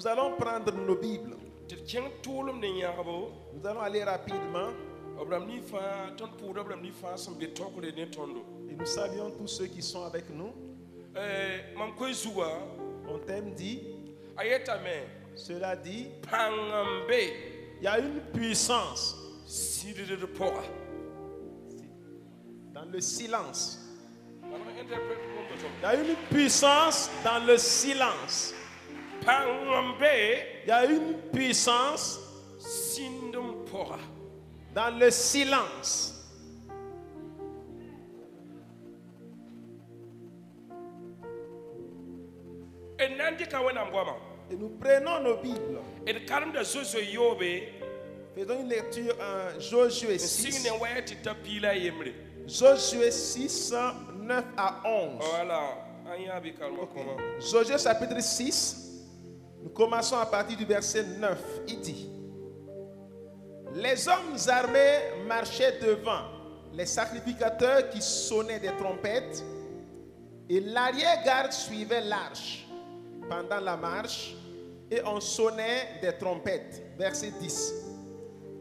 Nous allons prendre nos Bibles. Nous allons aller rapidement. Et nous saluons tous ceux qui sont avec nous. Mon thème dit, cela dit, il y a une puissance dans le silence. Il y a une puissance dans le silence. Il y a une puissance dans le silence. Et nous prenons nos Bibles. Faisons une lecture en Josué 6. Josué 6, 9 à 11. Okay. Josué chapitre 6. Nous commençons à partir du verset 9. Il dit: les hommes armés marchaient devant les sacrificateurs qui sonnaient des trompettes, et l'arrière-garde suivait l'arche pendant la marche, et on sonnait des trompettes. Verset 10.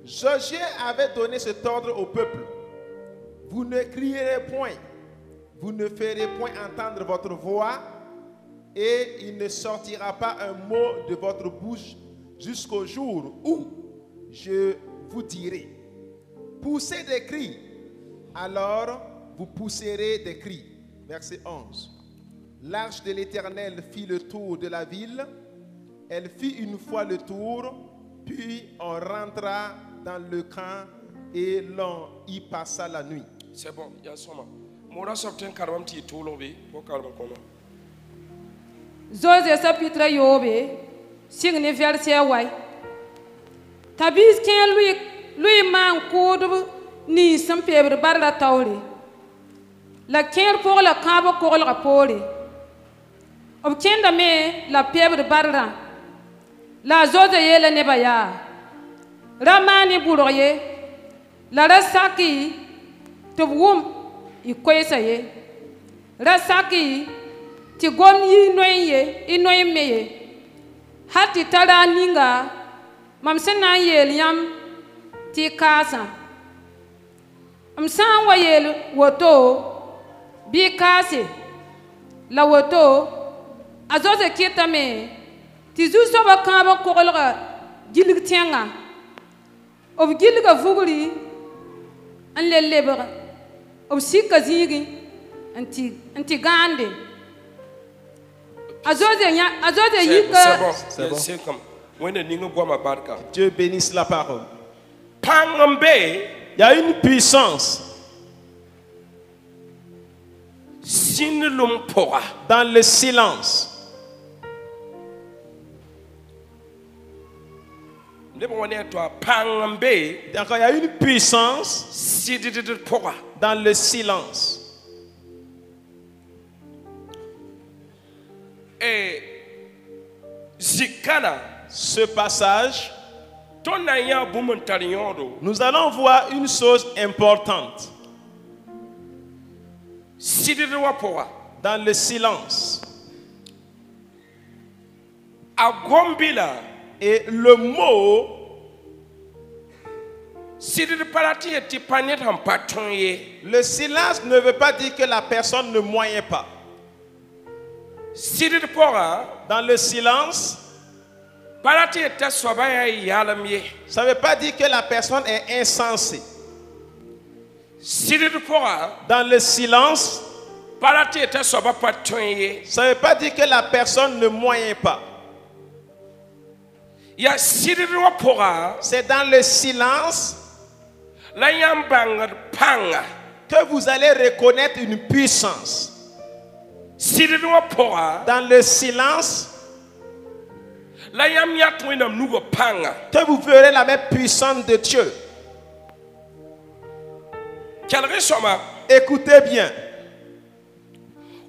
Josué avait donné cet ordre au peuple: vous ne crierez point, vous ne ferez point entendre votre voix, et il ne sortira pas un mot de votre bouche jusqu'au jour où je vous dirai: poussez des cris, alors vous pousserez des cris. Verset 11. L'arche de l'Éternel fit le tour de la ville. Elle fit une fois le tour, puis on rentra dans le camp et l'on y passa la nuit. C'est bon, il y a son nom. Mora sortin karam ti tolombe pour karam kono. Josué chapitre yobe signe verset way. Tabis ken lui man kodo ni sampebre barla tawri. La ken pour la kabo ko la pole. Obkenda me la pebre barla. La Josué yele ne baya. Ramani buroye. La rasaki to wum i koyesaye. Rasaki ti gom yi noye i noye meye. Hati tara ninga mam sena yel yam ti kasa. Am san wa yel woto bi kase la woto azoze kitame ti zu soba kaba kolga gilig tianga ob gilga vuguri an lelebra ob sikka zigi anti gande azoze yika. C'est bon. C'est comme Dieu bénisse la parole. Pangambe, Il y a une puissance sinlumpora dans le silence. Pangambe, D'accord, il y a une puissance sididipora. dans le silence. Et Zikana, Ce passage, tonaya bumontariodo, nous allons voir une chose importante sididipora. dans le silence. Agombila, Et le mot, sididiparati et tipanet en patronnier. le silence ne veut pas dire que la personne ne moye pas. Sididipora, Dans le silence, parati et taswabaya yalamye. ça ne veut pas dire que la personne est insensée. Sididipora, Dans le silence, parati et taswaba patronnier. ça ne veut pas dire que la personne ne moye pas. Ya sididipora, C'est dans le silence la yambangar panga. que vous allez reconnaître une puissance. Sididipora, Dans le silence la yamyatwinam nugo panga. que vous verrez la même puissance de Dieu. Quel soma, Écoutez bien.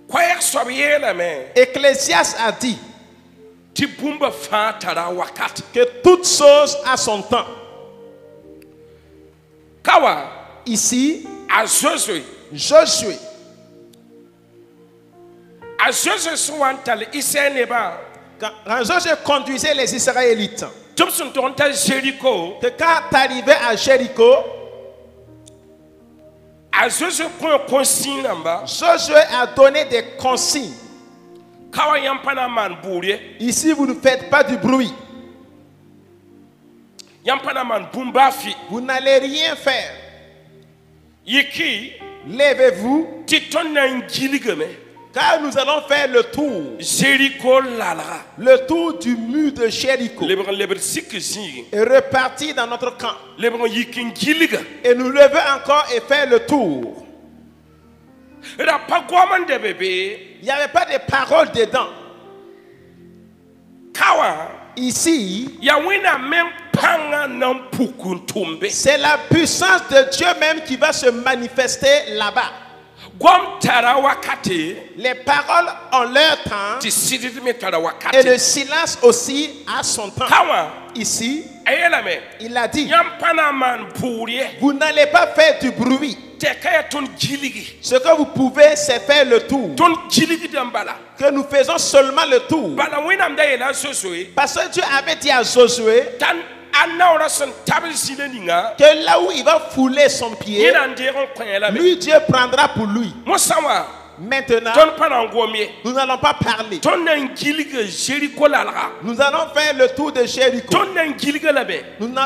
kwaya sobiye la me, Ecclésiaste a dit tibumba fatara wakat. que toute chose a son temps. Kawa, Ici, azozwe, Josué, azozwe suwantale iseneba. Quand Josué conduisait les Israélites, que quand tu arrivais à Jéricho, Josué a donné des consignes. Ici, vous ne faites pas du bruit. Vous n'allez rien faire. Levez-vous, car nous allons faire le tour. Le tour du mur de Jéricho. Et repartir dans notre camp. Et nous lever encore et faire le tour. Il n'y avait pas de paroles dedans. Ici, c'est la puissance de Dieu même qui va se manifester là-bas. Les paroles ont leur temps et le silence aussi a son temps. Ici, il a dit, vous n'allez pas faire du bruit. Ce que vous pouvez, c'est faire le tour. Que nous faisons seulement le tour. Parce que Dieu avait dit à Josué que là où il va fouler son pied, lui, Dieu prendra pour lui. Maintenant, nous n'allons pas parler. Nous allons faire le tour de Jéricho.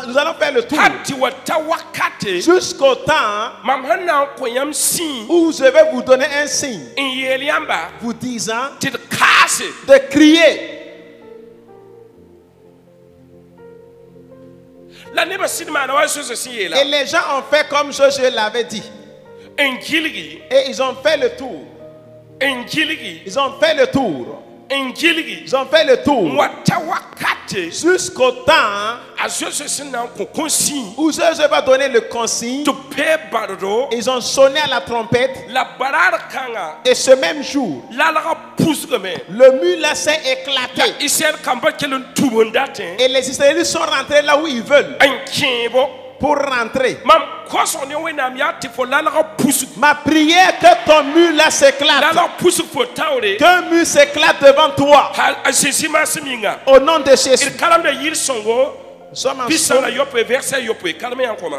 Nous allons faire le tour jusqu'au temps où je vais vous donner un signe vous disant de crier. Et les gens ont fait comme Josué l'avait dit. Et ils ont fait le tour. Ils ont fait le tour. Ils ont fait le tour jusqu'au temps où Josué va donner le consigne. Ils ont sonné à la trompette. Et ce même jour, le mur là s'est éclaté. Et les Israélites sont rentrés là où ils veulent. Pour rentrer. Ma prière que ton mur là s'éclate. Qu'un mur s'éclate devant toi. Au nom de Jésus.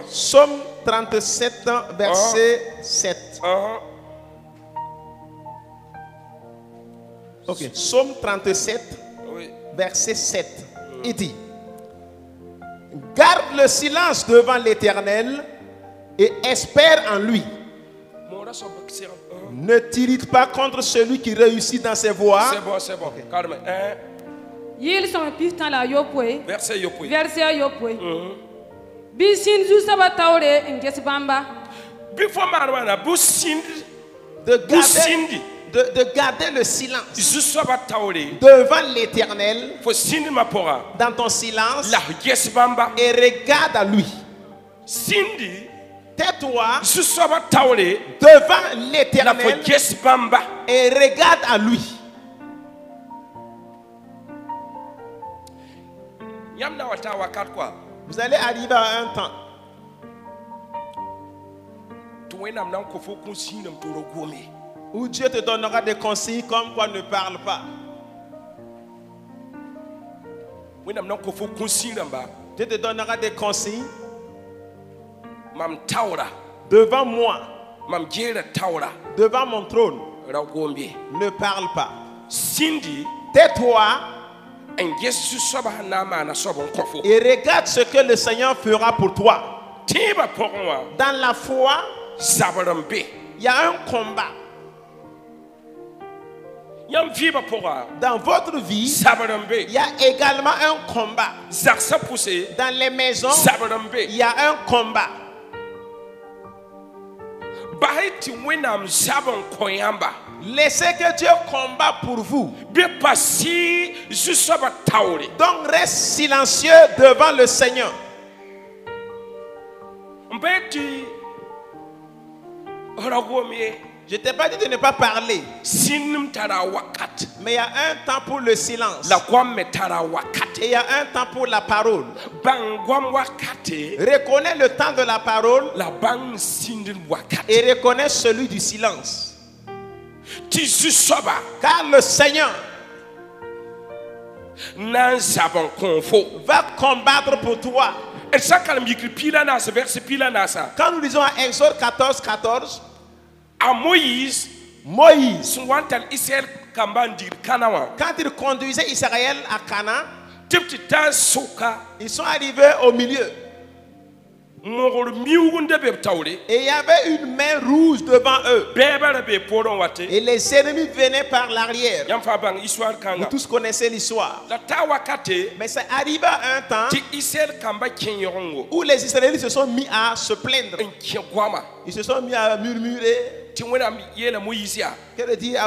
Somme 37, verset 7. Ok. Somme 37, verset 7. Il dit: garde le silence devant l'Éternel et espère en lui. Ne t'irrite pas contre celui qui réussit dans ses voies. C'est bon. Yil son pistan la yopwe. Verset yopwe. Verset yopwe. Bisin zu sabataure ingesi bamba. Before marwana busin de garder le silence devant l'Éternel dans ton silence et regarde à lui. Tais-toi devant l'Éternel et regarde à lui. Vous allez arriver à un temps où Dieu te donnera des consignes comme quoi ne parle pas. Dieu te donnera des consignes devant moi, devant mon trône. Ne parle pas. Tais-toi et regarde ce que le Seigneur fera pour toi. Dans la foi, il y a un combat. Dans votre vie, il y a également un combat. Dans les maisons, il y a un combat. Laissez que Dieu combat pour vous. Donc reste silencieux devant le Seigneur. Je t'ai pas dit de ne pas parler. Mais il y a un temps pour le silence. Et il y a un temps pour la parole. Reconnais le temps de la parole. Et reconnais celui du silence. Car le Seigneur va combattre pour toi. Quand nous lisons à Exode 14, 14, à Moïse, quand il conduisait Israël à Canaan, ils sont arrivés au milieu. Et il y avait une main rouge devant eux. Et les ennemis venaient par l'arrière. Vous tous connaissez l'histoire. Mais ça arriva un temps où les Israélites se sont mis à se plaindre. Ils se sont mis à murmurer. Que dire à Moïse? Tu as dit à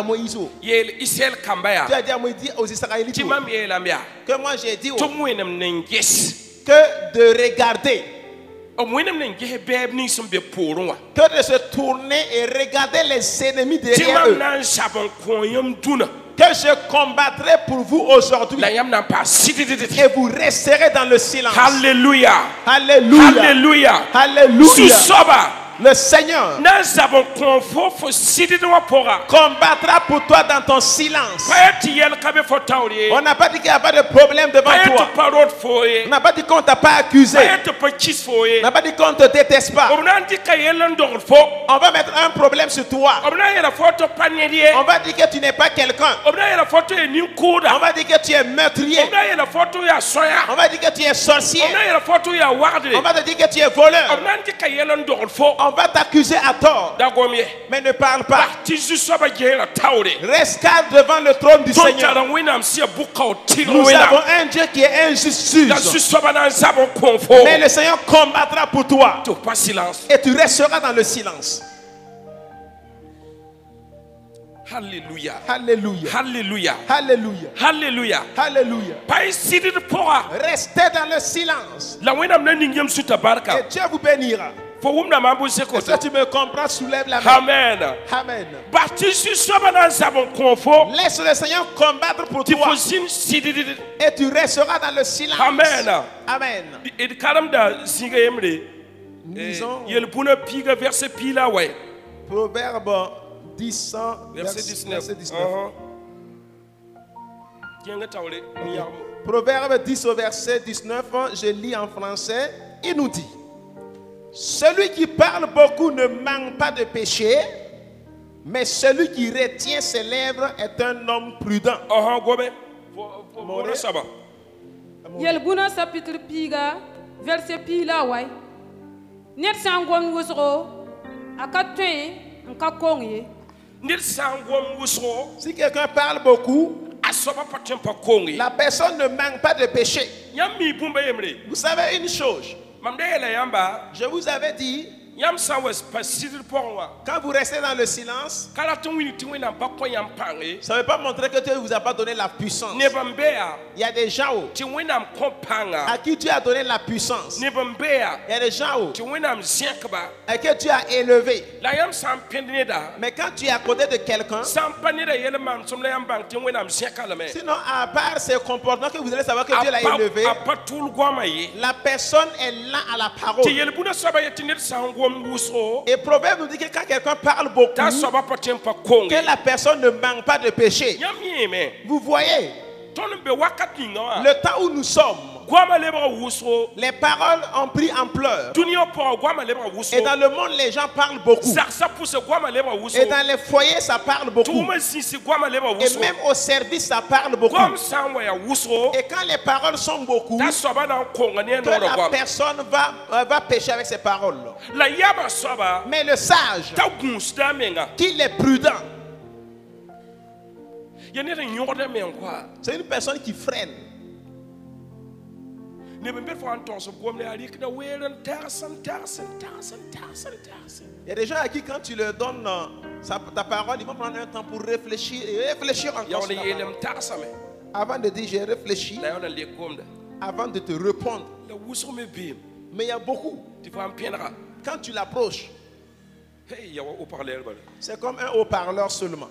Moïse, aux Israélites que moi j'ai dit que de regarder, que de se tourner et regarder les ennemis derrière eux, que je combattrai pour vous aujourd'hui et vous resterez dans le silence. Alléluia. Alléluia. Alléluia. Alléluia. Le Seigneur combattra pour toi dans ton silence. On n'a pas dit qu'il n'y a pas de problème devant toi. On n'a pas dit qu'on ne t'a pas accusé. On n'a pas dit qu'on ne te déteste pas. On va mettre un problème sur toi. On va dire que tu n'es pas quelqu'un. On va dire que tu es meurtrier. On va dire que tu es sorcier. On va te dire que tu es voleur. On va t'accuser à tort. Mais ne parle pas. Reste calme devant le trône du Seigneur. Nous avons un Dieu qui est injuste. Mais le Seigneur combattra pour toi. Et tu resteras dans le silence. Alléluia. Alléluia. Alléluia. Alléluia. Alléluia. Alléluia. Restez dans le silence. Et Dieu vous bénira. Est-ce que tu me comprends? Soulève la main. Amen. Amen. Laisse le Seigneur combattre pour toi. Et tu resteras dans le silence. Amen. Amen. Lisons Proverbe 10, verset 19. Proverbe 10 au verset 19, je lis en français. Il nous dit: celui qui parle beaucoup ne manque pas de péché, mais celui qui retient ses lèvres est un homme prudent. Yelbuna chapitre piga verset pila way. Net sangom wusro akatwe nkakongi. Si quelqu'un parle beaucoup, la personne ne manque pas de péché. Vous savez une chose, je vous avais dit, quand vous restez dans le silence, ça ne veut pas montrer que Dieu ne vous a pas donné la puissance. Il y a des gens à qui Dieu a donné la puissance. Il y a des gens à qui Dieu a élevé. Mais quand tu es à côté de quelqu'un, sinon à part ses comportements que vous allez savoir que Dieu l'a élevé, la personne est là à la parole. Et Proverbe nous dit que quand quelqu'un parle beaucoup, que la personne ne manque pas de péché. Vous voyez, le temps où nous sommes, les paroles ont pris ampleur. Et dans le monde, les gens parlent beaucoup. Et dans les foyers, ça parle beaucoup. Et même au service, ça parle beaucoup. Et quand les paroles sont beaucoup, que la personne va pécher avec ses paroles. Mais le sage, qu'il est prudent, c'est une personne qui freine. Il y a des gens à qui quand tu leur donnes ta parole, ils vont prendre un temps pour réfléchir et réfléchir encore sur la parole. Avant de dire j'ai réfléchi, avant de te répondre. Mais il y a beaucoup. Quand tu l'approches, c'est comme un haut-parleur seulement.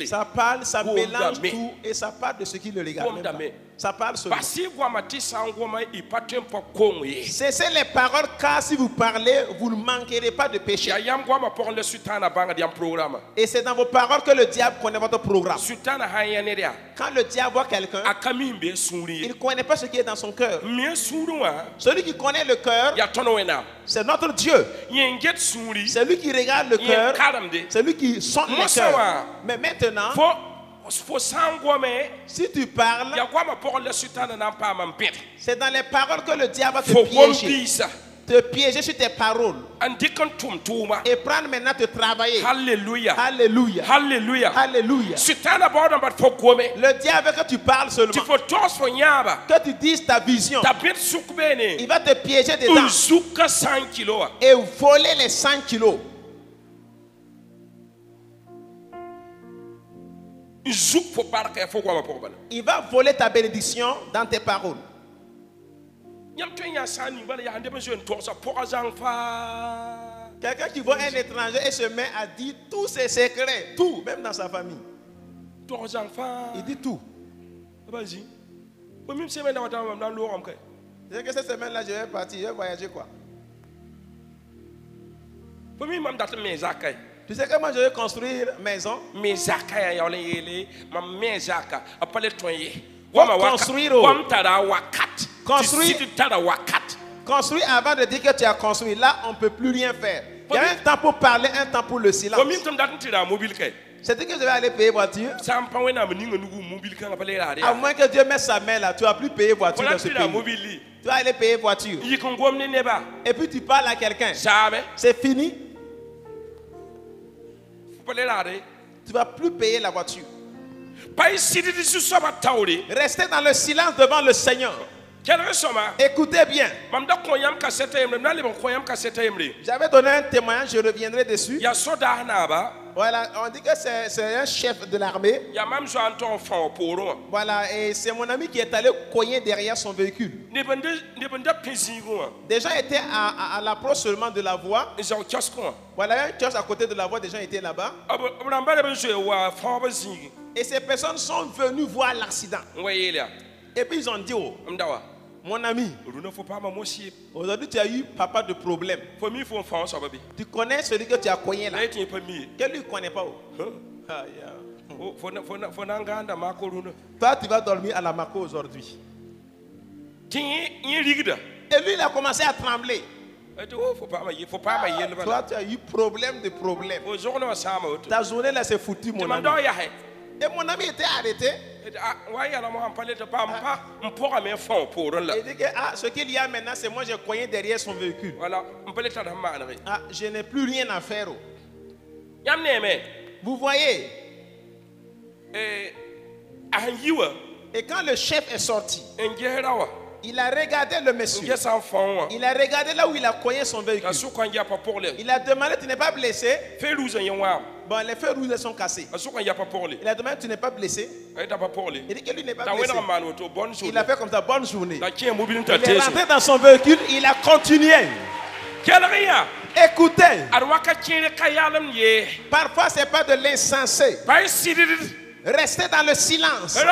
Ça parle, ça mélange tout et ça parle de ce qui ne regarde même pas. Ça parle seulement. Basi guamati sangoma ipatem po kongwe. Cessez les paroles car si vous parlez, vous ne manquerez pas de péché. Ya yam guama por le sultana banga diam programme. Et c'est dans vos paroles que le diable connaît votre programme. Sultana hayaneria. Quand le diable voit quelqu'un, Akamimbe souri. il ne connaît pas ce qui est dans son cœur. Mien sourwa. Celui qui connaît le cœur, Ya tonowena. c'est notre Dieu. Yenget souri. C'est lui qui regarde le cœur, c'est lui qui sonde le cœur. Mais maintenant, Faut sangome. si tu parles, Ya guama por le sultana nan pa mampet. c'est dans les paroles que le diable va te Faut piéger. gombisa. Te piéger sur tes paroles. Andikan tumtuma. Et prendre maintenant te travailler. Alléluia. Alléluia. Alléluia. Alléluia. Sultana bordan bat faut gome. Le diable veut que tu parles seulement. Tu faut tos fo nyaba. Que tu dises ta vision. Ta bet soukbene. Il va te piéger dedans. Uzuka 100 kilos. Et voler les 100 kilos. Il va voler ta bénédiction dans tes paroles. Quelqu'un qui voit un étranger et se met à dire tous ses secrets, tout, même dans sa famille. Il dit tout. C'est que cette semaine-là, je vais partir, je vais voyager quoi? Tu sais comment je vais construire maison? Construire avant de dire que tu as construit. Là, on ne peut plus rien faire. Il y a un temps pour parler, un temps pour le silence. C'est-à-dire que je vais aller payer voiture. À moins que Dieu mette sa main là, tu ne vas plus payer voiture dans ce pays. Tu vas aller payer voiture. Et puis tu parles à quelqu'un. C'est fini. Tu ne vas plus payer la voiture. Restez dans le silence devant le Seigneur. Écoutez bien. J'avais donné un témoignage, je reviendrai dessus. Voilà, on dit que c'est un chef de l'armée. Voilà, et c'est mon ami qui est allé cogner derrière son véhicule. Des gens étaient à l'approche seulement de la voie. Voilà, il y a un kiosque à côté de la voie, des gens étaient là-bas. Et ces personnes sont venues voir l'accident. Et puis ils ont dit, oh, mon ami, aujourd'hui tu as eu papa de problème. Tu connais celui que tu as cogné là. Que lui ne connaît pas. Toi tu vas dormir à la Mako aujourd'hui. Et lui il a commencé à trembler. Toi tu as eu problème de problème. Ta journée là c'est foutu mon ami. Et mon ami était arrêté. Il dit que ce qu'il y a maintenant, c'est moi j'ai cogné derrière son véhicule. Je n'ai plus rien à faire. Vous voyez. Et quand le chef est sorti, il a regardé le monsieur. Il a regardé là où il a cogné son véhicule. Il a demandé, tu n'es pas blessé? Bon, les feux rouges sont cassés. Il a demandé, tu n'es pas blessé? Il dit que lui n'est pas blessé. Il a fait comme ça, bonne journée. Il est rentré dans son véhicule, il a continué. Écoutez. Parfois, ce n'est pas de l'insensé. Restez dans le silence. Le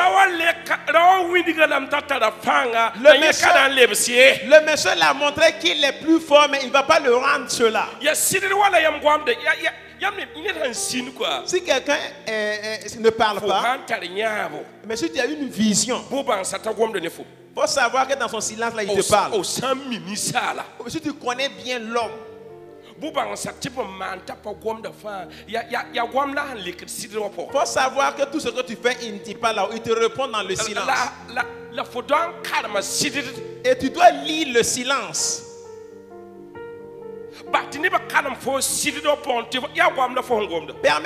monsieur l'a montré qu'il est plus fort, mais il ne va pas le rendre cela. Si quelqu'un ne parle pas, mais si tu as une vision, il faut savoir que dans son silence, là, il te parle. Si tu connais bien l'homme, il faut savoir que tout ce que tu fais, il ne dit pas là, il te répond dans le silence. Et tu dois lire le silence. Permets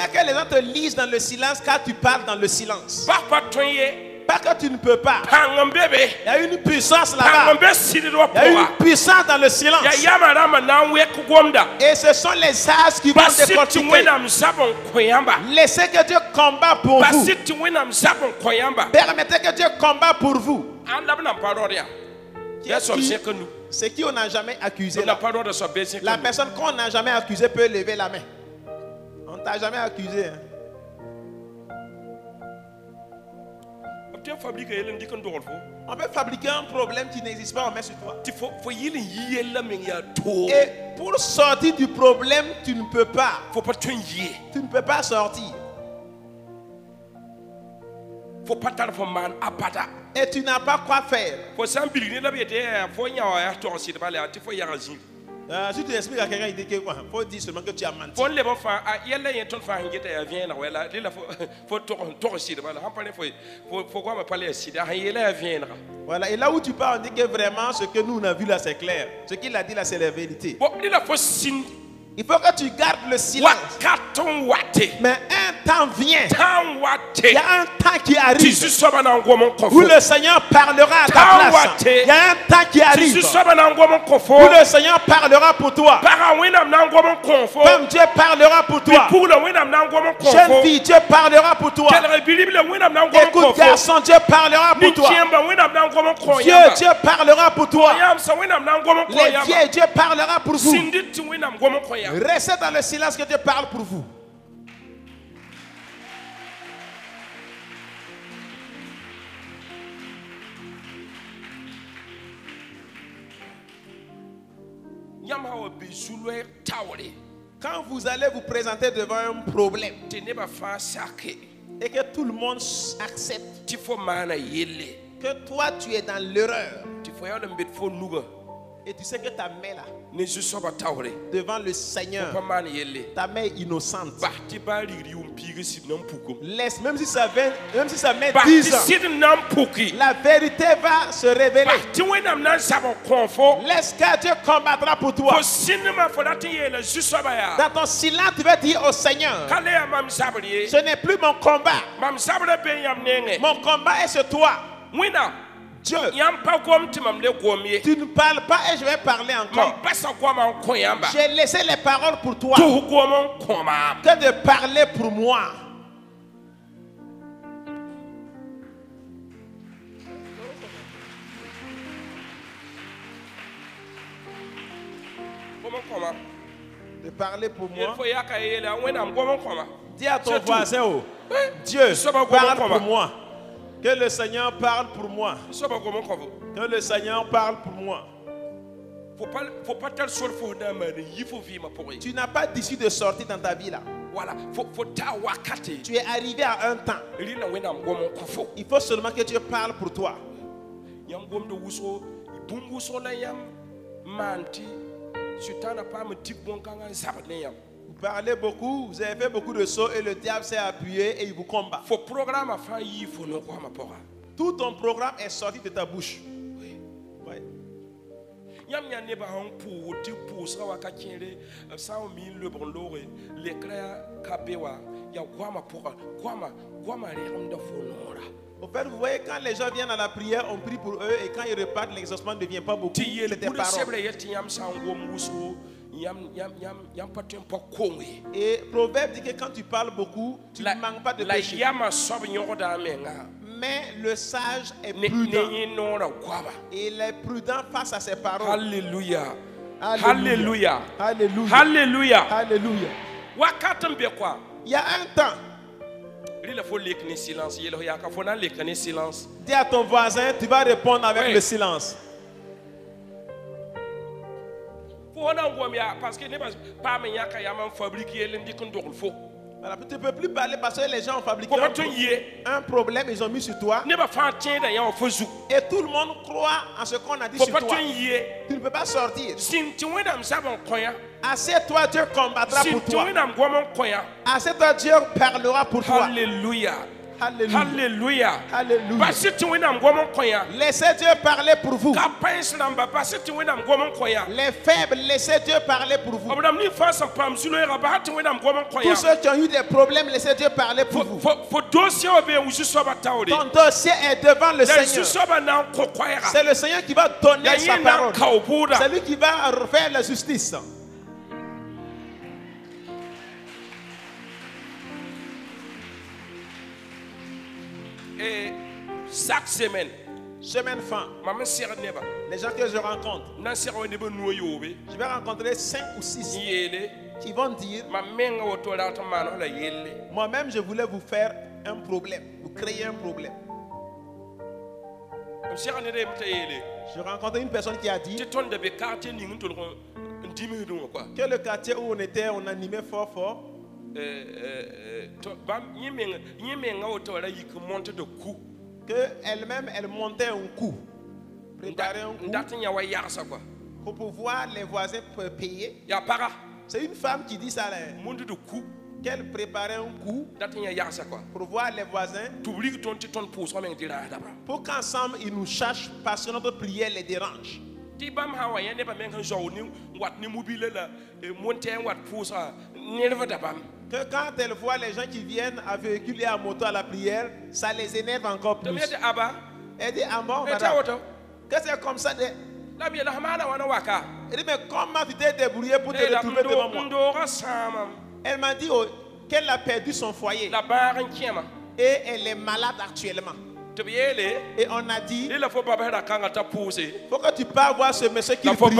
que les gens te lisent dans le silence car tu parles dans le silence. Pas que tu ne peux pas. Il y a une puissance là-bas. Il y a une puissance dans le silence. Et ce sont les âges qui vont décortiquer. Laissez que Dieu combat pour vous. Permettez que Dieu combat pour vous. C'est qui on n'a jamais accusé là. La personne qu'on n'a jamais accusée peut lever la main. On ne t'a jamais accusé. Hein. On peut fabriquer un problème qui n'existe pas, on met sur toi. Et pour sortir du problème, tu ne peux pas. Tu ne peux pas sortir. Et tu n'as pas quoi faire. Si tu expliques à quelqu'un, il dit que quoi? Il faut dire seulement que tu as menti. Voilà, et là où tu parles, on dit que vraiment ce que nous on a vu là c'est clair. Ce qu'il a dit là c'est la vérité. Il faut que tu gardes le silence. Mais un temps vient. Il y a un temps qui arrive où le Seigneur parlera à ta place. Il y a un temps qui arrive où le Seigneur parlera pour toi. Femme, Dieu parlera pour toi. Jeune fille, Dieu parlera pour toi. Écoute, garçon, Dieu parlera pour toi. Dieu parlera pour toi. Les vieilles, Dieu parlera pour vous. Restez dans le silence que Dieu parle pour vous. Quand vous allez vous présenter devant un problème et que tout le monde accepte que toi tu es dans l'erreur et tu sais que ta main là devant le Seigneur, ta main est innocente. Laisse, même si ça met 10 ans, la vérité va se révéler. Laisse que Dieu combattra pour toi. Dans ton silence, tu vas dire au Seigneur, ce n'est plus mon combat. Mon combat est sur toi. Dieu, tu ne parles pas et je vais parler encore. J'ai laissé les paroles pour toi que de parler pour moi. De parler pour moi. Dis à ton voisin, oh, Dieu, parle pour moi. Que le Seigneur parle pour moi. Que le Seigneur parle pour moi. Tu n'as pas d'issue de sortie dans ta vie là. Tu es arrivé à un temps. Il faut seulement que Dieu parle pour toi. Vous parlez beaucoup, vous avez fait beaucoup de sauts et le diable s'est appuyé et il vous combat. Tout ton programme est sorti de ta bouche. Ouais. Au fait, vous voyez, quand les gens viennent à la prière, on prie pour eux et quand ils repartent, l'exaucement ne devient pas beaucoup. C'est des paroles. Et Proverbe dit que quand tu parles beaucoup, tu ne manques pas de péché. Mais le sage est prudent. Et il est prudent face à ses paroles. Alléluia. Alléluia. Alléluia. Alléluia. Alléluia. Alléluia. Il y a un temps. Dis à ton voisin, tu vas répondre avec le silence. Voilà, tu ne peux plus parler parce que les gens ont fabriqué un problème, ils ont mis sur toi. Et tout le monde croit en ce qu'on a dit sur toi. Tu ne peux pas sortir. Assieds-toi, Dieu combattra pour toi. Assieds-toi, Dieu parlera pour toi. Alléluia. Alléluia. Alléluia. Laissez Dieu parler pour vous. Les faibles, laissez Dieu parler pour vous. Tous ceux qui ont eu des problèmes, laissez Dieu parler pour vous. Ton dossier est devant le Seigneur. C'est le Seigneur qui va donner sa parole. C'est lui qui va faire la justice. Et chaque semaine, semaine fin, les gens que je rencontre, je vais rencontrer 5 ou 6 qui vont dire, moi-même je voulais vous faire un problème, vous créer un problème. Je rencontrais une personne qui a dit que le quartier où on était, on animait fort fort. Qu'elle-même, elle montait un coup. Préparait un coup. Pour pouvoir les voisins payer. C'est une femme qui dit ça là. Qu'elle préparait un coup pour voir les voisins, pour qu'ensemble ils nous cherchent parce que notre prière les dérange. Que quand elle voit les gens qui viennent à véhicule et à moto à la prière, ça les énerve encore plus. Elle dit, ah bon, madame, que c'est comme ça. Elle dit, mais comment tu t'es débrouillé pour te retrouver devant moi? Elle m'a dit qu'elle a perdu son foyer et elle est malade actuellement. Et on a dit, il faut que tu parles voir ce monsieur qui prie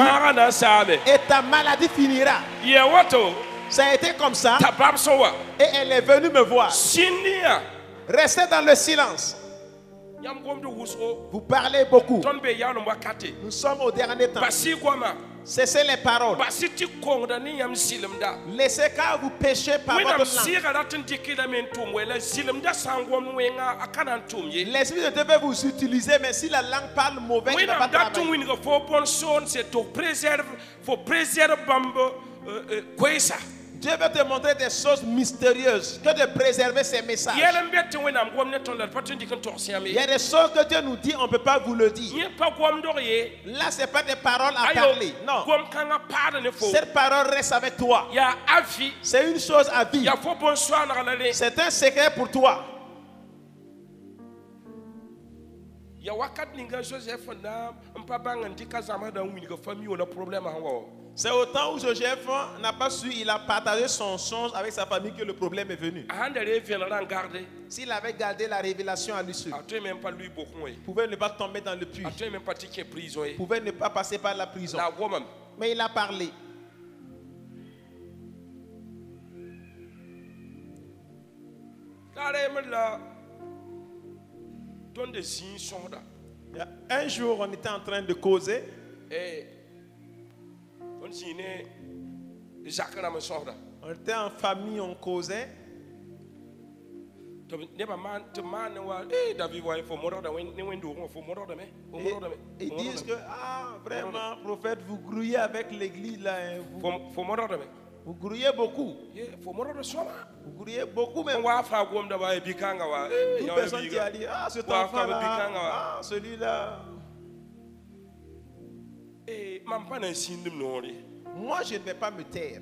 et ta maladie finira. Ça a été comme ça et elle est venue me voir. Restez dans le silence. Vous parlez beaucoup. Nous sommes au dernier temps. Cessez les paroles. Laissez quand vous péchez par votre langue. L'esprit de Dieu veut vous utiliser, mais si la langue parle mauvais, il ne va pas travailler. Dieu veut te montrer des choses mystérieuses, que de préserver ses messages. Il y a des choses que Dieu nous dit, on ne peut pas vous le dire. Là, ce n'est pas des paroles à parler. Non. Cette parole reste avec toi. C'est une chose à vivre. C'est un secret pour toi. C'est au temps où Joseph n'a pas su, il a partagé son songe avec sa famille que le problème est venu. S'il avait gardé la révélation à lui seul, il pouvait ne pas tomber dans le puits. Il pouvait ne pas passer par la prison. Mais il a parlé. Un jour, on était en train de causer. On était en famille, on causait. Ils disent que, vraiment, prophète, vous grouillez avec l'église là. Vous grouillez beaucoup. Vous grouillez beaucoup même. Toute personne qui a dit, cet enfant-là, celui-là. Moi, je ne vais pas me taire.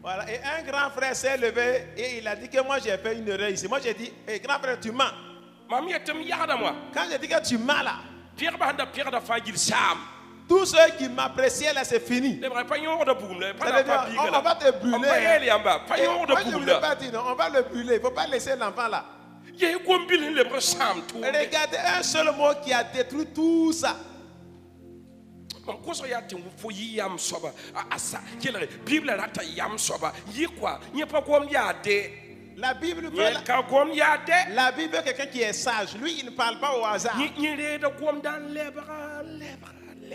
Voilà, et un grand frère s'est levé et il a dit que moi j'ai fait une erreur ici. Moi j'ai dit, grand frère, tu mens. Quand j'ai dit que tu mens là, tous ceux qui m'appréciaient là, c'est fini. On va te brûler. On va le brûler. Il ne faut pas laisser l'enfant là. Regardez un seul mot qui a détruit tout ça. La Bible veut quelqu'un qui est sage. Lui, il ne parle pas au hasard. Lui,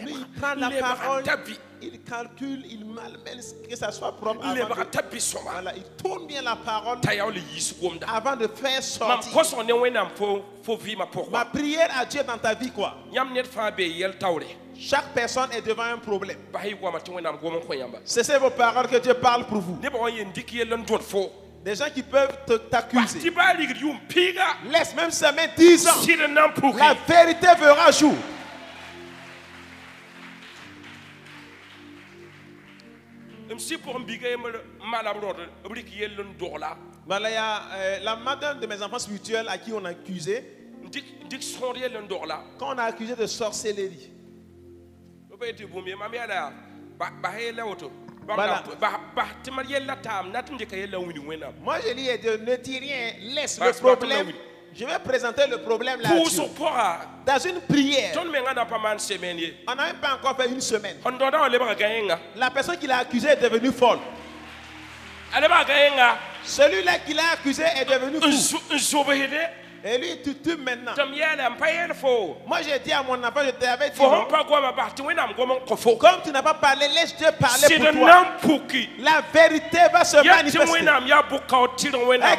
il prend la parole, il calcule, il malmène que ça soit propre. Voilà, il tourne bien la parole avant de faire sortir. Ma prière à Dieu dans ta vie, quoi. Chaque personne est devant un problème. Cessez vos paroles que Dieu parle pour vous. Des gens qui peuvent t'accuser. Laisse même ça met 10 ans. La vérité verra jour. Voilà, il y a la madame de mes enfants spirituels à qui on a accusé. Quand on a accusé de sorcellerie. Voilà. Moi je lui ai dit, ne dis rien, laisse le problème. Je vais présenter le problème là. Dans une prière. On n'a même pas encore fait une semaine. La personne qui l'a accusé est devenue folle. Celui-là qui l'a accusé est devenu fou. Et lui, tu tues maintenant. Moi, j'ai dit à mon enfant, je t'avais dit non. Comme tu n'as pas parlé, laisse Dieu parler pour toi. La vérité va se manifester. Et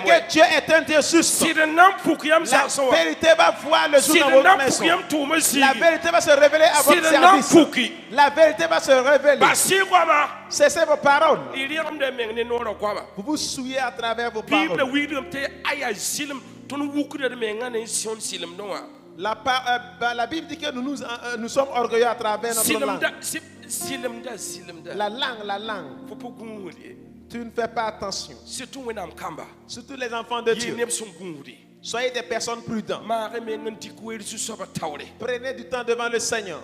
que Dieu est un Dieu juste. La vérité va voir le jour dans votre maison. La vérité va se révéler à votre service. La vérité va se révéler. Cessez vos paroles. Vous vous souillez à travers vos paroles. La Bible dit que nous sommes orgueilleux à travers notre langue. La langue. Tu ne fais pas attention. Surtout les enfants de Dieu. Soyez des personnes prudentes. Prenez du temps devant le Seigneur.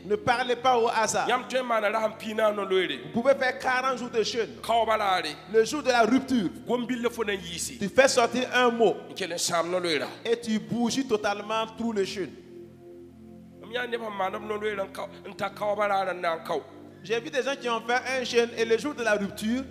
Ne parlez pas au hasard. Vous pouvez faire 40 jours de jeûne. Le jour de la rupture, tu fais sortir un mot et tu bouges totalement tout le jeûne. J'ai vu des gens qui ont fait un jeûne et le jour de la rupture,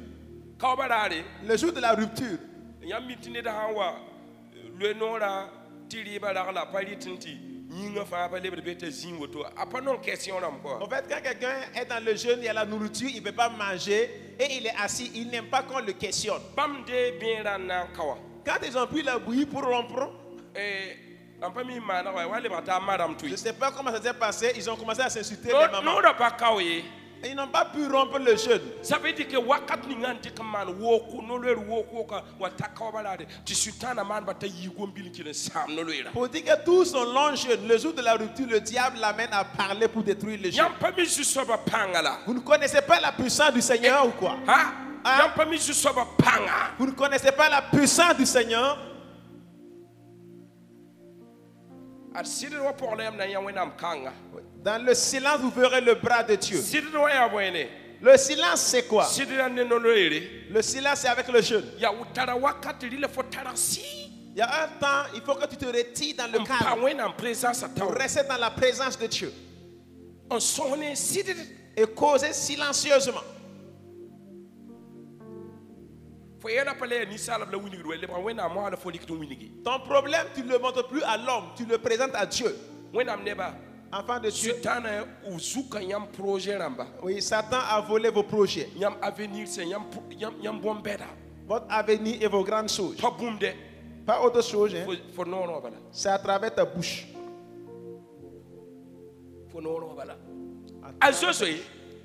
en fait, quand quelqu'un est dans le jeûne, il y a la nourriture, il ne peut pas manger et il est assis, il n'aime pas qu'on le questionne. Quand ils ont pris la bouillie pour rompre, je ne sais pas comment ça s'est passé, ils ont commencé à s'insulter les mamans. Ils n'ont pas pu rompre le jeûne. Ça veut dire que pour dire que tout son long jeûne, le jour de la rupture, le diable l'amène à parler pour détruire le jeûne. Vous ne connaissez pas la puissance du Seigneur ou quoi? Vous ne connaissez pas la puissance du Seigneur? Dans le silence, vous verrez le bras de Dieu. Le silence, c'est quoi? Le silence, c'est avec le jeûne. Il y a un temps, il faut que tu te retires dans le calme pour rester dans la présence de Dieu et causer silencieusement. Ton problème, tu ne le montres plus à l'homme, tu le présentes à Dieu. Enfant de Dieu. Oui, Satan a volé vos projets. Votre avenir et vos grandes choses. Pas autre chose. Hein? C'est à travers ta bouche.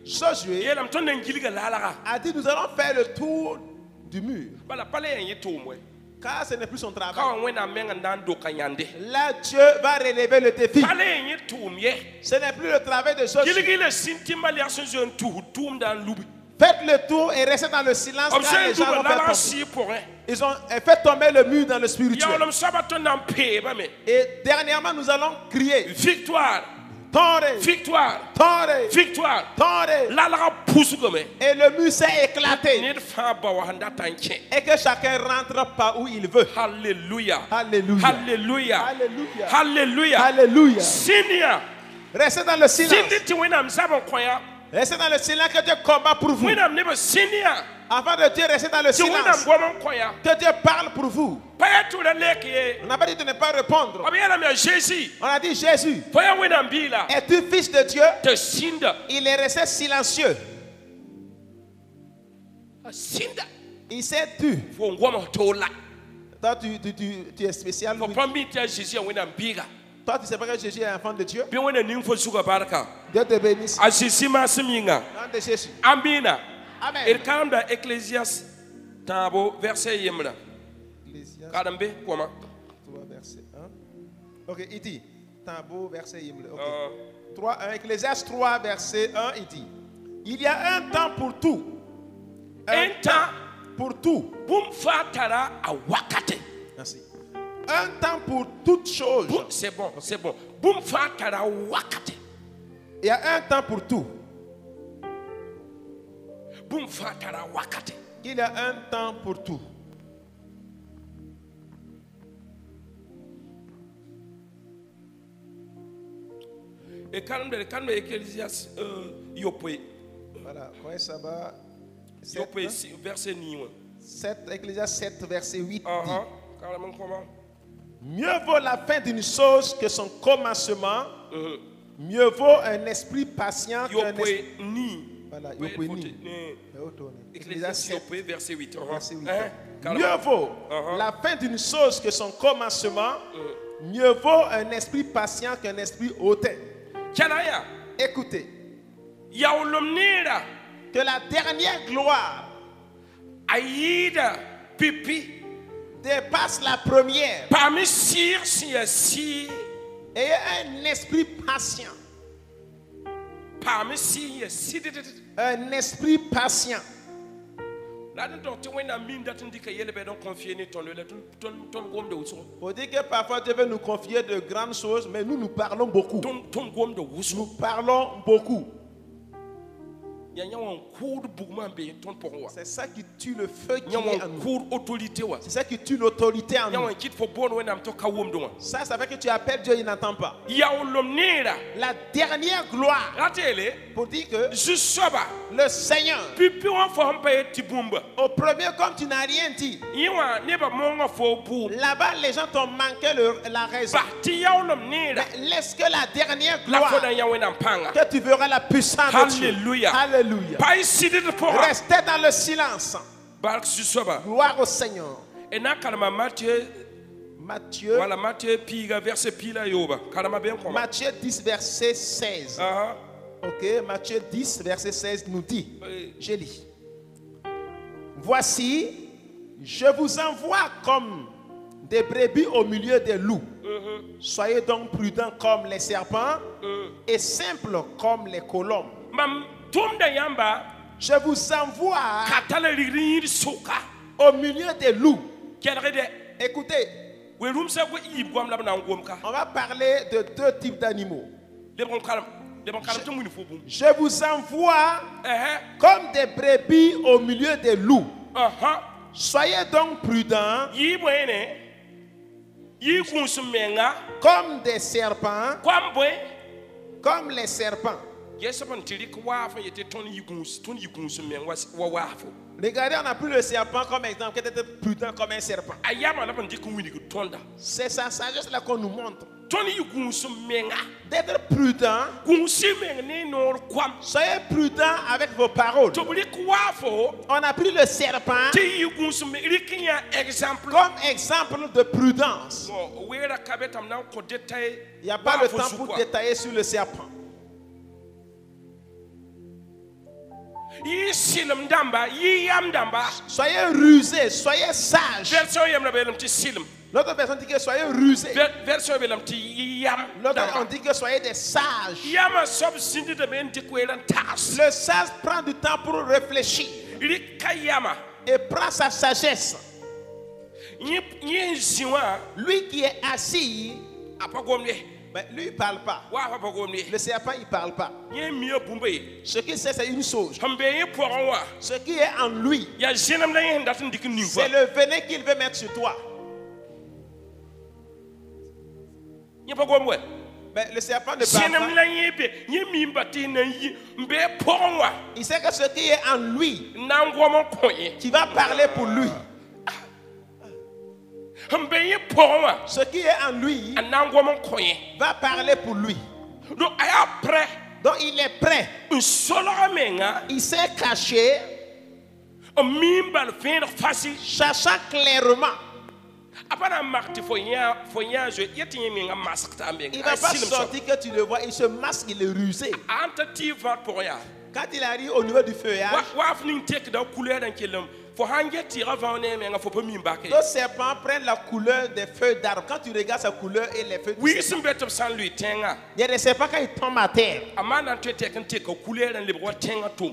Josué a dit, nous allons faire le tour du mur. Car ce n'est plus son travail. Là, Dieu va relever le défi. Ce n'est plus le travail de Josué. Faites le tour et restez dans le silence car les gens vont faire tomber. Ils ont fait tomber le mur dans le spirituel. Et dernièrement, nous allons crier victoire. Victoire, victoire, et le mur s'est éclaté et que chacun rentre par où il veut. Alléluia, alléluia, alléluia, alléluia, alléluia, alléluia. Restez dans le silence. Restez dans le silence que Dieu combat pour vous. Avant de Dieu, restez dans le silence. Que Dieu parle pour vous. On n'a pas dit de ne pas répondre. On a dit Jésus. Es-tu fils de Dieu? Il est resté silencieux. Il s'est tu. Toi, tu es spécial. Toi, tu ne sais pas que Jésus est enfant de Dieu. Dieu te bénisse. Nom de Jésus. Amina. Amen. Et quand dans Ecclésias, Tabo, verset Yemla. Kadambe, comment? 3, verset 1. Ok, il dit. Tabo, verset Yemla. Okay. Ecclésias 3, verset 1, il dit. Il y a un temps pour tout. Un temps pour tout. Boum fatara a wakate. Merci. Un temps pour toutes choses. C'est bon, c'est bon. Boum fatara wakate. Il y a un temps pour tout. Il y a un temps pour tout. Et quand Ecclésias Yopé. Voilà, ouais, ça va. Yopé, verset 9. Ecclésiaste 7, verset 8 dit: Carrément comment? Mieux vaut la fin d'une chose que son commencement. Mieux vaut un esprit patient qu'un esprit. Voilà, Ecclésiaste verset 8. Mieux vaut la fin d'une chose que son commencement. Mieux vaut un esprit patient qu'un esprit hautain. Écoutez, que la dernière gloire dépasse la première. Ayez un esprit patient. Un esprit patient. Faut dire que parfois Dieu veut nous confier de grandes choses, mais nous parlons beaucoup. Nous parlons beaucoup. C'est ça qui tue le feu qui est en nous. C'est ça qui tue l'autorité en nous. Ça fait que tu appelles Dieu, il n'entend pas. La dernière gloire, pour dire que le Seigneur, au premier, comme tu n'as rien dit, là-bas les gens t'ont manqué la raison. Mais laisse que la dernière gloire, que tu verras la puissance de Dieu. Alléluia. Restez dans le silence. Gloire au Seigneur. Matthieu 10, verset 16. Ok, Matthieu 10, verset 16 nous dit, je lis: Voici, je vous envoie comme des brebis au milieu des loups. Soyez donc prudents comme les serpents et simples comme les colombes. Je vous envoie au milieu des loups. Écoutez, on va parler de deux types d'animaux. Je vous envoie comme des brebis au milieu des loups. Soyez donc prudents comme des serpents, comme les serpents. Regardez, on a pris le serpent comme exemple, qui était prudent comme un serpent. C'est sa sagesse là qu'on nous montre. D'être prudent. Soyez prudent avec vos paroles. On a pris le serpent comme exemple de prudence. Il n'y a pas le temps pour détailler sur le serpent. Soyez rusés, soyez sages. L'autre version dit que soyez rusés. L'autre on dit que soyez des sages. Le sage prend du temps pour réfléchir et prend sa sagesse. Lui qui est assis, mais lui il ne parle pas. Le serpent il ne parle pas. Ce qu'il sait c'est une chose. Ce qui est en lui, c'est le venin qu'il veut mettre sur toi. Mais le serpent ne parle pas. Il sait que ce qui est en lui, qui va parler pour lui. Ce qui est en lui va parler pour lui. Donc il est prêt. Il s'est caché, cherchant clairement. Il ne va pas sortir que tu le vois, il se masque, il est rusé. Quand il arrive au niveau du feuillage, d'autres serpents prennent la couleur des feuilles d'arbre. Quand tu regardes sa couleur et les feuilles du serpent, il y a des serpents quand ils tombent à terre,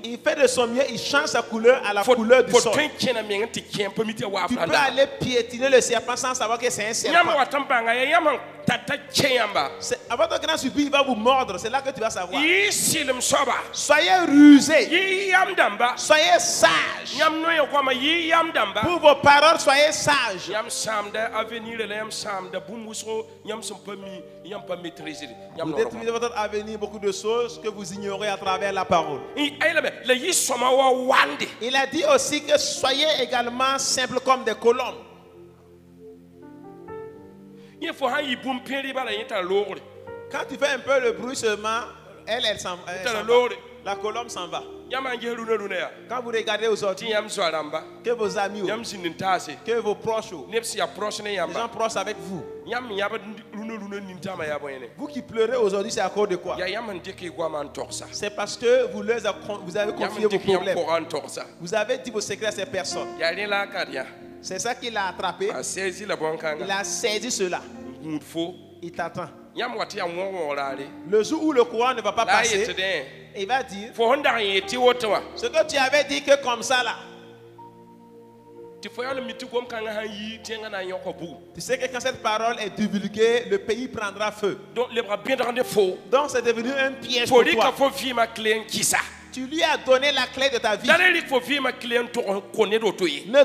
il fait de son mieux, il change sa couleur à la couleur du sol. Tu peux aller piétiner le serpent sans savoir que c'est un serpent. avant ton grand surprise, il va vous mordre. C'est là que tu vas savoir. Yi silim soba. Soyez rusés. Yi yam damba. Soyez sages. Yam no yo kwama yi yam damba. Pour vos paroles, soyez sages. Yam samda avenir le yam samda bumuso yam sempami yam pas maîtriser. Yam Vous détruisez votre avenir, beaucoup de choses que vous ignorez à travers la parole. Le yi soma wa wande. Il a dit aussi que soyez également simples comme des colombes. Quand tu fais un peu le bruit seulement, elle s'en va. La colombe s'en va. Quand vous regardez aujourd'hui, que vos amis, que vos proches, les gens proches avec vous, vous qui pleurez aujourd'hui, c'est à cause de quoi? C'est parce que vous avez confié vos problèmes. Vous avez dit vos secrets à ces personnes. C'est ça qu'il a attrapé. Il a saisi cela. Il t'attend. Le jour où le courant ne va pas passer, il va dire ce que tu avais dit que comme ça là. Tu sais que quand cette parole est divulguée, le pays prendra feu. Donc c'est devenu un piège pour toi. Tu lui as donné la clé de ta vie. Ne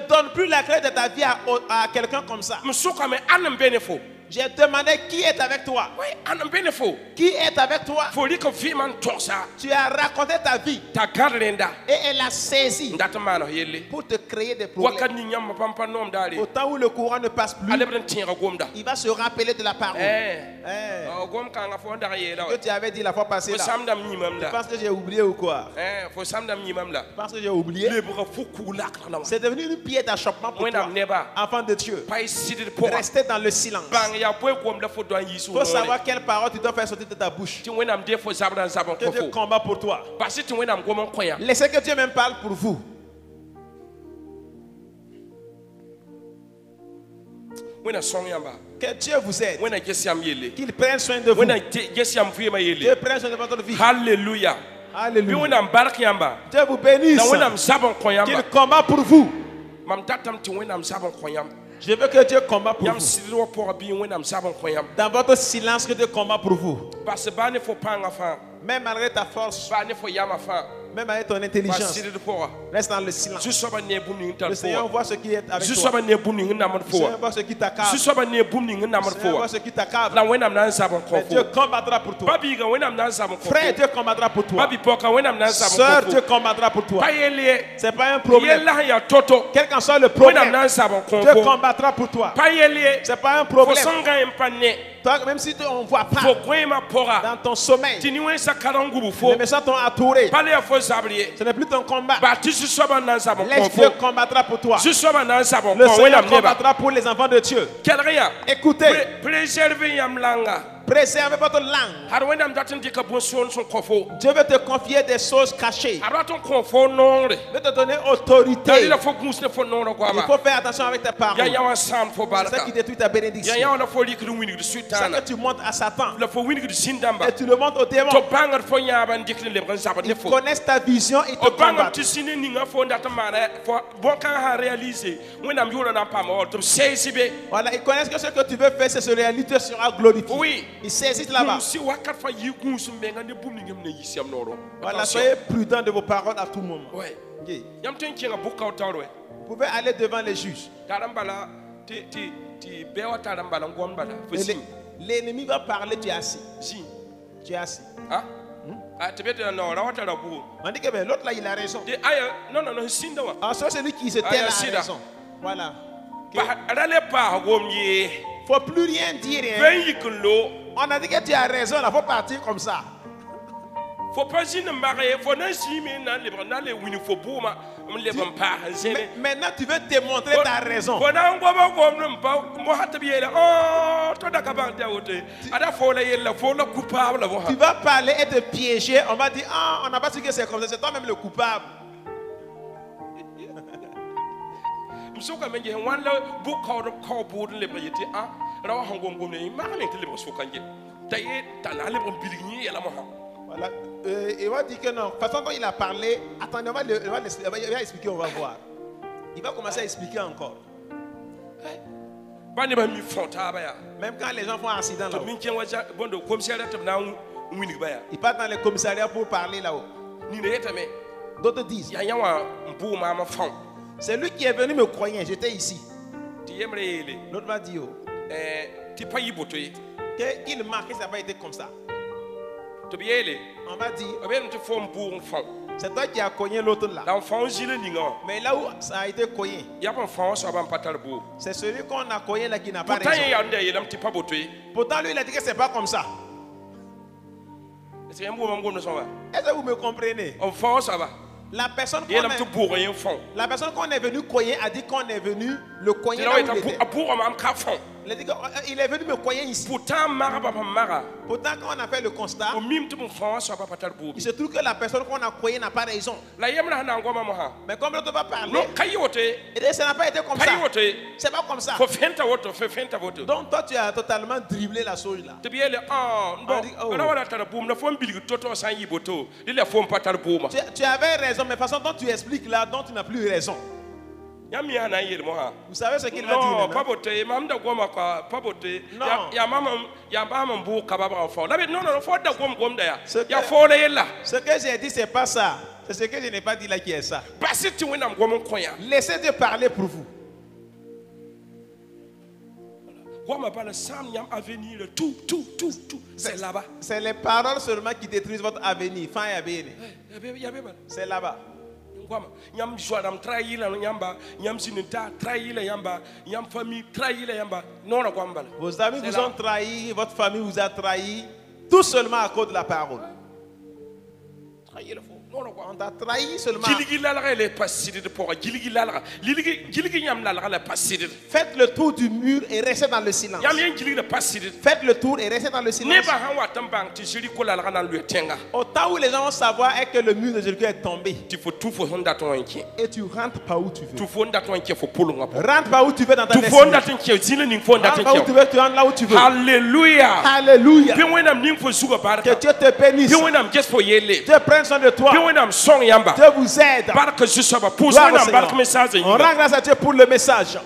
donne plus la clé de ta vie à quelqu'un comme ça. J'ai demandé qui est avec toi. Qui est avec toi? Tu as raconté ta vie. Et elle a saisi pour te créer des problèmes. Au temps où le courant ne passe plus, il va se rappeler de la parole. Que tu avais dit la fois passée là. Tu penses que j'ai oublié ou quoi? Tu penses que j'ai oublié? C'est devenu une pierre d'achoppement pour toi. Enfant de Dieu, restez dans le silence. Il faut savoir quelle parole tu dois faire sortir de ta bouche. Que Dieu combat pour toi. Laissez que Dieu même parle pour vous. Que Dieu vous aide. Qu'il prenne soin de vous. Dieu prenne soin de votre vie. Alléluia. Alléluia. Dieu vous bénisse. Qu'il combat pour vous. Je veux que Dieu combat pour vous. Dans votre silence, que Dieu combat pour vous. Même malgré ta force, même malgré ton intelligence, reste dans le silence. Le Seigneur voit ce qui est avec toi. Le Seigneur voit ce qui t'accable. Le Seigneur voit ce qui t'accable. Mais Dieu combattra pour toi. Frère, Dieu combattra pour toi. Sœur, Dieu combattra pour toi. Ce n'est pas un problème. Quel qu'en soit le problème, Dieu combattra pour toi. Ce n'est pas un problème. Toi, même si on ne voit pas dans ton sommeil, les méchants t'ont entouré. Ce n'est plus ton combat. Laisse Dieu combattra pour toi. Le Seigneur combattra pour les enfants de Dieu. Écoutez. Préservez votre langue. Dieu veut te confier des choses cachées. Il veut te donner autorité. Il faut faire attention avec tes paroles. C'est ça qui détruit ta bénédiction. C'est ça que tu montres à Satan. Et tu le montres au démon. Ils connaissent ta vision et te combattent. Voilà, ils connaissent que ce que tu veux faire, c'est se réaliser sera glorifié. Oui. Ils saisissent là-bas. Voilà, soyez prudents de vos paroles à tout moment. Okay. Vous pouvez aller devant les juges. L'ennemi va parler, tu es assis. Tu es assis. On dit que l'autre là, il a raison. Ah, c'est celui qui se tait là a raison. Voilà. Il ne faut plus rien dire. On a dit que tu as raison, il faut partir comme ça. Maintenant, tu veux démontrer ta raison. Tu vas parler et te piéger. On va dire, ah, on n'a pas dit que c'est comme ça, c'est toi-même le coupable. Voilà. Il va dire que non. De toute façon, quand il a parlé, attendez, il va expliquer, on va voir. Il va commencer à expliquer encore. Même quand les gens font un accident là-haut, ils partent dans les commissariats pour parler là-haut. D'autres disent, c'est lui qui est venu me croyer, j'étais ici. L'autre va dire, qu'il marque, ça n'a pas été comme ça. On va dire, c'est toi qui as cogné l'autre là. Mais là où ça a été cogné, c'est celui qu'on a cogné là qui n'a pas raison. Pourtant lui il a dit que c'est pas comme ça. Est-ce que vous me comprenez? La personne qu'on est venu cogner a dit qu'on est venu le cogner là où il était. Il a dit qu'il est venu me cogner ici. Pourtant, quand on a fait le constat, il se trouve que la personne qu'on a cogné n'a pas raison. Mais comme l'autre va parler, et ça n'a pas été comme ça. C'est pas comme ça. Donc toi tu as totalement dribblé la chose là. Tu avais raison, mais la façon dont tu expliques là, dont tu n'as plus raison. Vous savez ce qu'il va dire Ce que j'ai dit, c'est pas ça. C'est ce que je n'ai pas dit là qui est ça. Laissez Dieu parler pour vous. C'est là-bas. C'est les paroles seulement qui détruisent votre avenir. C'est là-bas. Vos amis vous ont trahi, votre famille vous a trahi, tout seulement à cause de la parole. On t'a trahi seulement. Faites le tour du mur et restez dans le silence. Faites le tour et restez dans le silence. Au temps où les gens vont savoir est que le mur de Jéricho est tombé. Et tu rentres pas où tu veux. Rentre pas où tu veux dans ta destinée. Rentre pas où tu veux, tu rentres là où tu veux. Alléluia. Alléluia. Que Dieu te bénisse. Dieu prenne soin de toi. Dieu vous aide. On rend grâce à Dieu pour le message.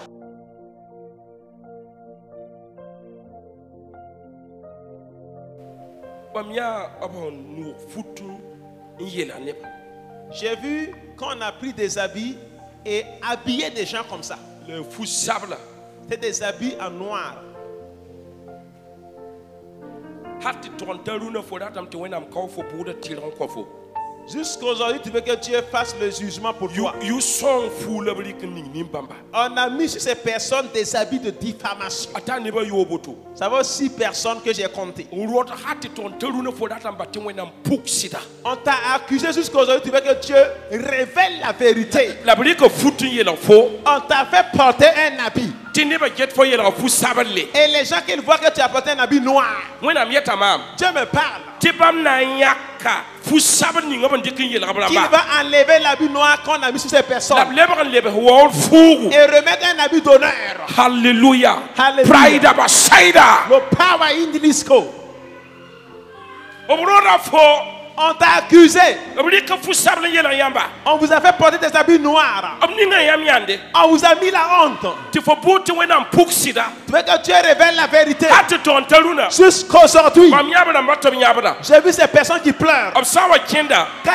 J'ai vu qu'on a pris des habits et habillé des gens comme ça. C'est des habits en noir. Jusqu'aujourd'hui, tu veux que Dieu fasse le jugement pour toi. On a mis sur ces personnes des habits de diffamation. Ça va 6 personnes que j'ai comptées. On t'a accusé jusqu'aujourd'hui, tu veux que Dieu révèle la vérité. On t'a fait porter un habit. Et les gens qui voient que tu as porté un habit noir, Dieu me parle. Qu'il va enlever l'habit noir qu'on a mis sur ces personnes et remettre un habit d'honneur. Alléluia. Alléluia. Le power in the disco. On t'a accusé. On vous a fait porter des habits noirs. On vous a mis la honte. Tu veux que Dieu révèle la vérité. Jusqu'aujourd'hui, j'ai vu ces personnes qui pleurent. Quand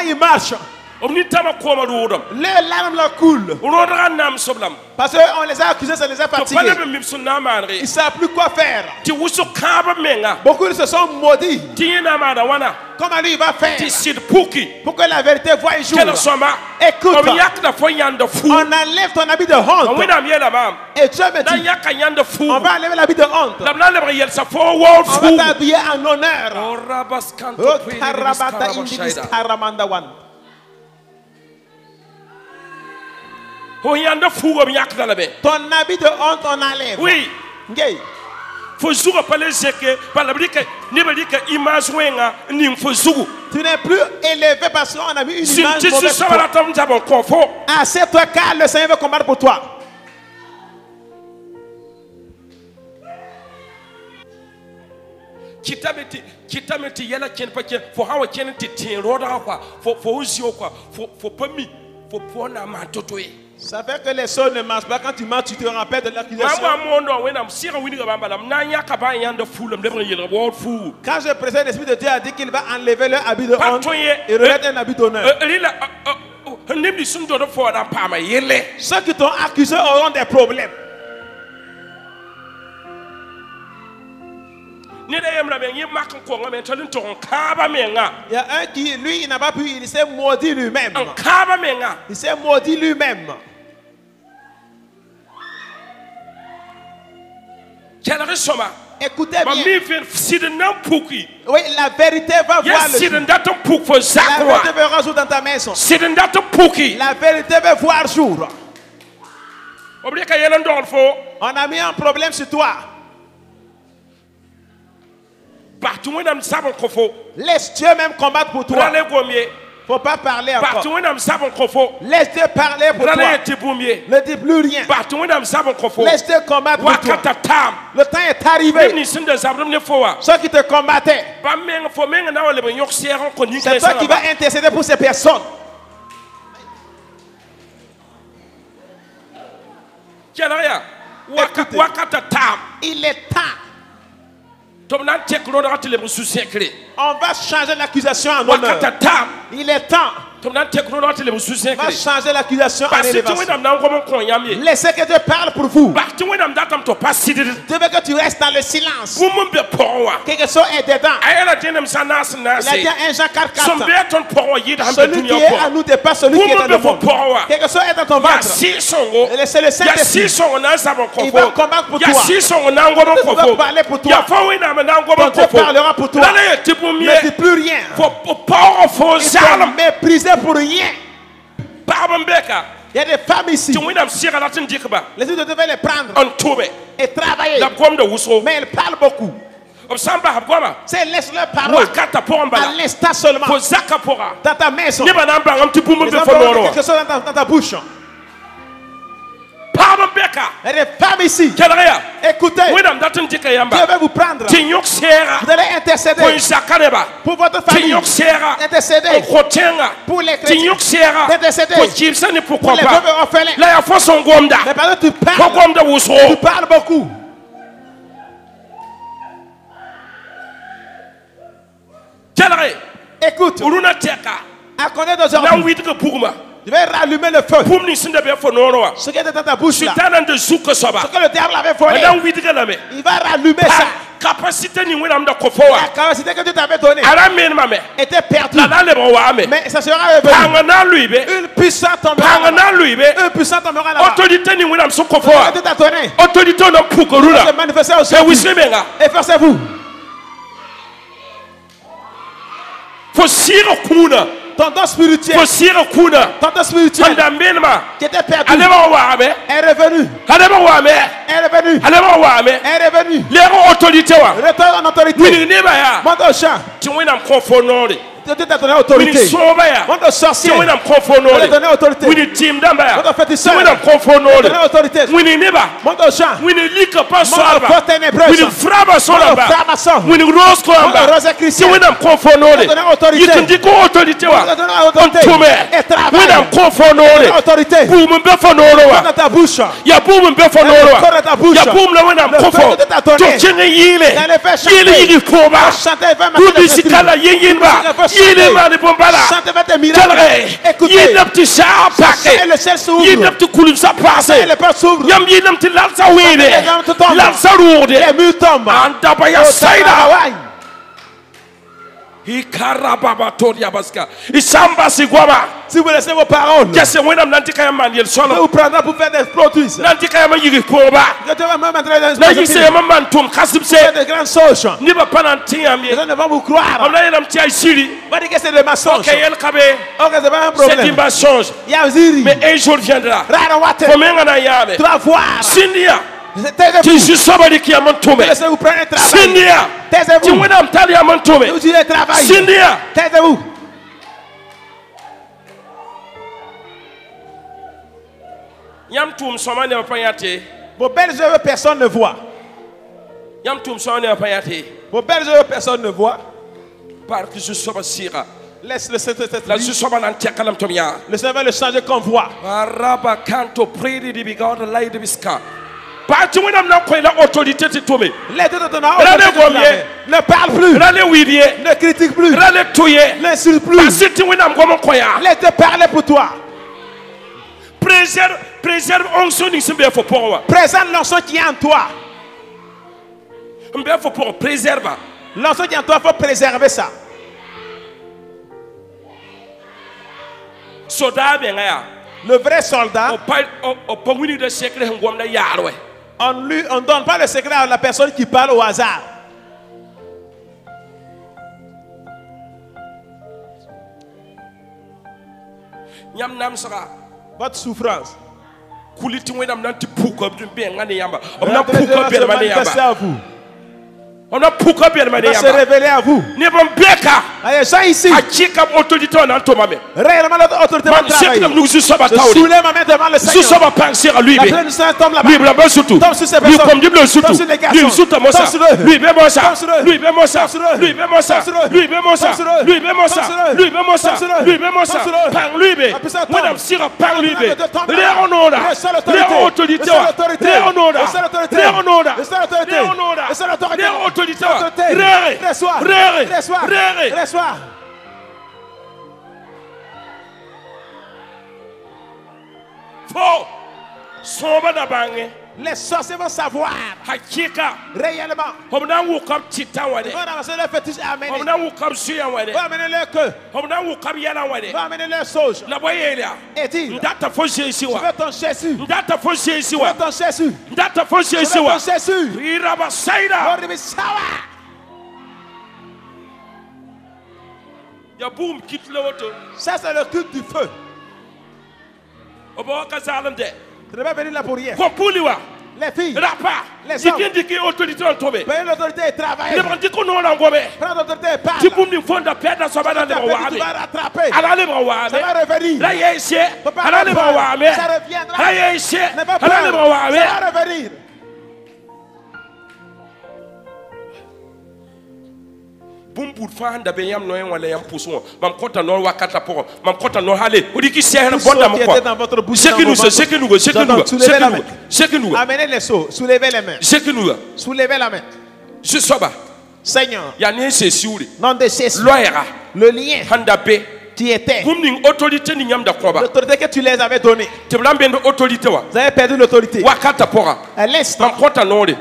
ils marchent, les larmes leur coulent. Parce qu'on les a accusés, ça les a fatigués. Ils ne savent plus quoi faire. Beaucoup se sont maudits. Comment lui il va faire pour que la vérité voie jour? Écoute, on enlève ton habit de honte. Et Dieu me dit, on va enlever l'habit de honte. On va t'habiller en honneur. Ton habit de honte on enlève. Oui. Tu n'es plus élevé parce qu'on a mis une image mauvaise pour toi. Assieds-toi car le Seigneur veut combattre pour toi. Ça fait que les choses ne marchent pas. Quand tu marches, tu te rappelles de l'accusation. Quand je présente, l'Esprit de Dieu a dit qu'il va enlever leur habit de honte et remettre un habit d'honneur. Ceux qui t'ont accusé auront des problèmes. Il y a un qui, lui, il n'a pas pu, il s'est maudit lui-même. Il s'est maudit lui-même. Écoutez bien. Oui, la vérité va voir le jour. La vérité verra jour dans ta maison. La vérité va voir jour. On a mis un problème sur toi. Laisse Dieu même combattre pour toi. Faut pas parler encore. Laisse Dieu parler pour toi. Ne dis plus rien. Laisse Dieu combattre pour toi. Le temps est arrivé. Ceux qui te combattaient, c'est toi qui vas intercéder pour ces personnes. Écoutez, il est temps. On va changer l'accusation en honneur. Il est temps. On va changer l'accusation en élévation. Laissez que Dieu parle pour vous. Dieu veut que tu restes dans le silence. Quelque chose est dedans. Il a dit 1 Jean 4:4. Celui qui est à nous dépasse celui qui est dans le monde. Quelque chose est dans ton ventre. C'est le Saint-Esprit. Il va combattre pour toi. Il va parler pour toi. Ton Dieu parlera pour toi. Ne dis plus rien. Il va mépriser pour rien. Il y a des femmes ici. Les autres devaient les prendre et travailler. Mais elles parlent beaucoup. C'est laisse-le parler à l'instant seulement. Dans ta maison. Les enfants ont quelque chose dans ta bouche. Il y a des femmes ici. Écoutez, Dieu va vous prendre. Vous allez intercéder pour votre famille. Intercéder pour les chrétiens. Intercéder pour les veuves orphelins. Mais pendant que tu parles beaucoup. Écoute, à connaître d'aujourd'hui, je vais rallumer le feu. Ce qui était dans ta bouche là, ce que le diable avait volé, il va rallumer ça. La capacité que Dieu t'avait donnée était perdue. Mais ça sera revenu. Une puissance tombera là-bas. Une puissance tombera là-bas. Autorité Dieu t'a donné. Autorité se manifester aujourd'hui. Efforcez-vous. Ton don spirituel qui était perdu est revenu. Retourne en autorité. Monte au champ. Dieu t'a donné autorité. Monte au sorcier. Dieu t'a donné autorité. Monte au féticheur. Dieu t'a donné autorité. Monte au champ. Monte au force ténébreuse. Monte au franc-maçon. Monte au rose chrétien. Dieu t'a donné autorité. Et travaille. Autorité. Dans ta bouche. Il y a boum dans ta bouche. Le feu de ta donné. Dans les faits chanter. Chantez vers tes miracles. Écoutez. Le ciel s'ouvre. Les portes s'ouvrent. Les murs tombent. Si vous laissez vos paroles, Dieu vous prendra pour faire des produits. Dieu va même entrer dans des grandes choses. Les gens ne vont vous croire. On va dire que c'est des mensonges. Ok, c'est pas un problème. Il y a Ziri. Mais un jour viendra. Tu vas voir. Laissez-vous prendre un travail. Taisez-vous. Vous direz travail. Taisez-vous. Vos belles œuvres, personne ne voit. Vos belles œuvres, personne ne voit. Laisse le Seigneur être La lui. zusoba nan tia kalam tomia. Le Seigneur va le changer comme voix. Araba kanto predi di bigada lai de biska. Parti wena na ko la autorité ti tome. L'aide de ton âme. Rale gomie. Ne parle plus. Rale widie. Ne critique plus. Rale touye. N'insulte plus. Pasiti wena ngomo koya. Laisse te parler pour toi. Préserve onction ni simbe fo pour. Présente l'onction qui est en toi. Mbe fo pour préserve. L'onction qui est en toi, il faut préserver ça. Soda benga. Le vrai soldat, on ne donne pas le secret à la personne qui parle au hasard. Votre souffrance. On a pourquoi bien va se révéler à vous. Il y a des gens ici. Réellement, notre autorité va travailler. Je soulève ma main devant le Seigneur. La présence du Seigneur tombe là-bas. Tombe sur ces personnes. Tombe sur les garçons. Tombe sur eux. Tombe sur eux. Reçois. Les sorciers vont savoir réellement. Ils vont ramasser leur fétiche et amener. Ils vont amener leur queue. Ils vont amener leur sauge. Et dire, je veux ton Jésus. Je veux ton Jésus. Je veux ton Jésus. Ça c'est le culte du feu. Tu ne vas pas venir là pour rien. Les filles, les hommes, prenez l'autorité et travaillez. Prends l'autorité et parle. Tu vas rattraper. Ça va revenir. Ça reviendra. Ne pas peur. Ça va revenir. Amenez les seaux, soulevez les mains. Soulevez la main. Seigneur, nom de Jésus, le lien qui était l'autorité que tu les avais donnée. Vous avez perdu l'autorité. À l'instant,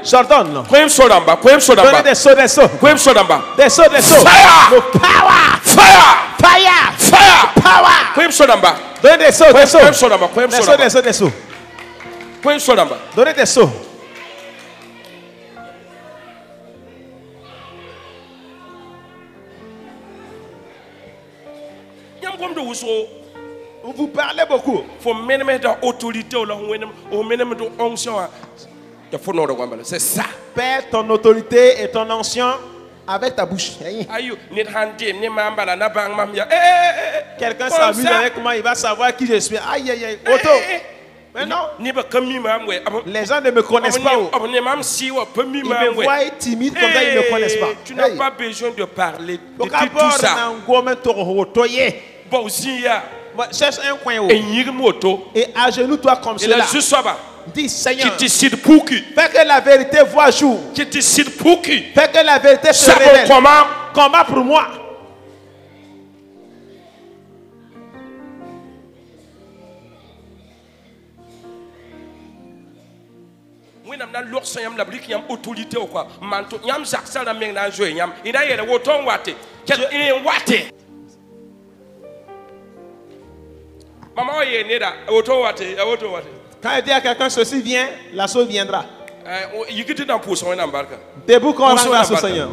j'ordonne. Donnez des sauts. Des sauts. Le power. Fire. Power. Donnez des sauts. Des sauts. Donnez des sauts. Vous parlez beaucoup. C'est ça. Perds ton autorité et ton onction avec ta bouche. Quelqu'un s'amuse avec moi, il va savoir qui je suis. Aïe. Auto. Mais non. Les gens ne me connaissent pas. Ils me voient timide comme ça, ils ne me connaissent pas. Tu n'as pas besoin de parler de tout ça. Cherche un coin haut et agenouille-toi comme cela. Dis Seigneur, fais que la vérité voie jour. Fais que la vérité se révèle. Combat pour moi. Quand il dit à quelqu'un ceci vient, la chose viendra. Debout qu'on rend grâce au Seigneur.